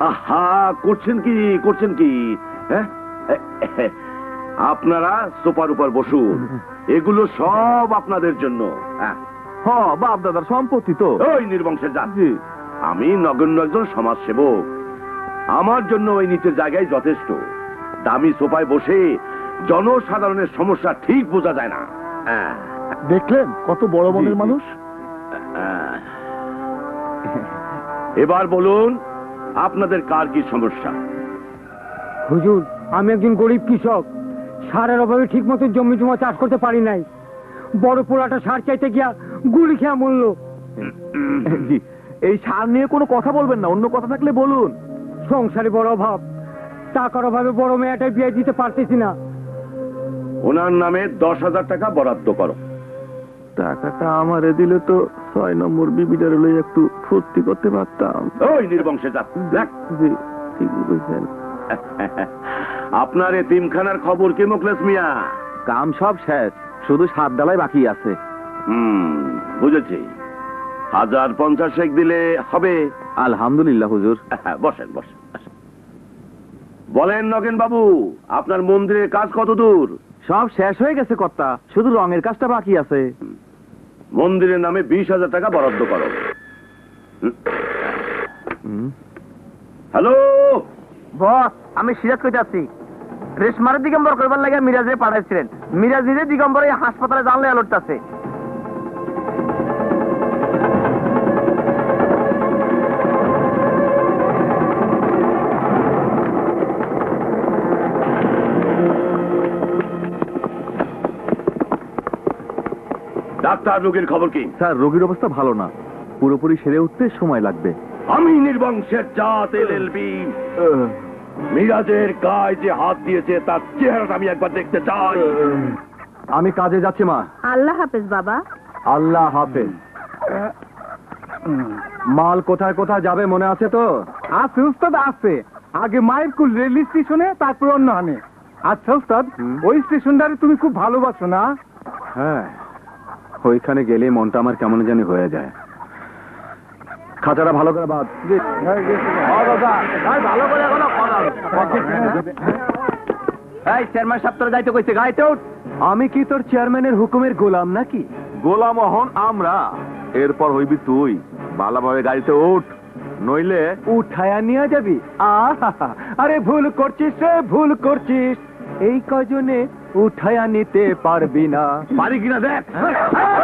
আহা, করছেন কি হ্যাঁ? আপনারা সোফার উপর বসুন, এগুলো সব আপনাদের জন্য। বাপ দাদার সম্পত্তি তো। ওই নির্বংশের জাত, আমি নগণ্য একজন সমাজ সেবক, আমার জন্য ওই নিচের জায়গায় যথেষ্ট। দামি সোফায় বসে জনসাধারণের সমস্যা ঠিক বোঝা যায় না। দেখলেন কত বড় মনের মানুষ। এবার বলুন, আপনাদের কার কি সমস্যা? হুজুর, আমি একজন গরিব কৃষক, সারের অভাবে ঠিক মতো জমি জমা চাষ করতে পারি নাই। বড় পোড়াটা সার চাইতে গিয়া গুলি খেয়া মরল। এই সার নিয়ে কোনো কথা বলবেন না, অন্য কথা থাকলে বলুন। সংসারে বড় অভাব, টাকার অভাবে বড় মেয়েটাই বিয়ে দিতে পারতেছি না। ওনার নামে 10,000 টাকা বরাদ্দ করো। টাকাটা আমারে দিলে তো 6 নম্বর বিবিটার লই একটু ফুর্তি করতে পারতাম। ওই নির্বংশে যাক, জি ঠিকই বলছেন। আপনার এতিমখানার খবর কি মোখলেস মিয়া? কাম সব শেষ, শুধু 7 ডালাই বাকি আছে। বুঝেছি। 1050 দিলে হবে। আলহামদুলিল্লাহ হুজুর। বসেন। বলেন নগেন বাবু, আপনার মন্দিরের কাজ কত দূর? সব শেষ হয়ে গেছে কর্তা, শুধু রঙের কাজটা বাকি আছে। মন্দিরের নামে 20,000 টাকা বরাদ্দ করো। হ্যালো বস, আমি সিরাজ কইতে আছি। রেশমারের দিগম্বর করবার লাগে মিরাজে পাঠাইছিলেন। মিরাজ নিজে দিগম্বর এই হাসপাতালে জানলে আলোটাছে। ডাক্তার, রোগীর খবর কি? স্যার, রোগীর অবস্থা ভালো না, পুরোপুরি সেরে উঠতে সময় লাগবে। আমি নির্বংশের জাত এলএলবি মিরাজের গায়ে যে হাত দিয়েছে তার চেহারাটা আমি একবার দেখতে চাই। আমি কাজে যাচ্ছি মা। আল্লাহ হাফেজ বাবা। আল্লাহ হাফেজ। মাল কোথায় কোথায় যাবে মনে আছে তো? আছে উস্তাদ, আছে। আগে মায়েরকুল রেল স্টেশনে, তারপর অন্য হানে। আচ্ছা উস্তাদ, ওই স্টেশনটারে তুমি খুব ভালোবাসো না? হ্যাঁ, ওইখানে গেলে মনটা আমার কেমন জানি হয়ে যায়। খাঁচাটা ভালো করে বাদ। ভালো করে এখনো কথা। এই চেয়ারম্যান সাহেব তোর যাইতে কইছে, গাইতে উঠ। আমি কি তোর চেয়ারম্যানের হুকুমের গোলাম নাকি? গোলাম হন আমরা, এরপর হইবি তুই। ভালোভাবে গাড়িতে উঠ, নইলে উঠায়া নিয়ে যাবি। আরে ভুল করছিস রে, ভুল করছিস। এই কজনে উঠায়া নিতে পারবি না। পারি কিনা দেখ।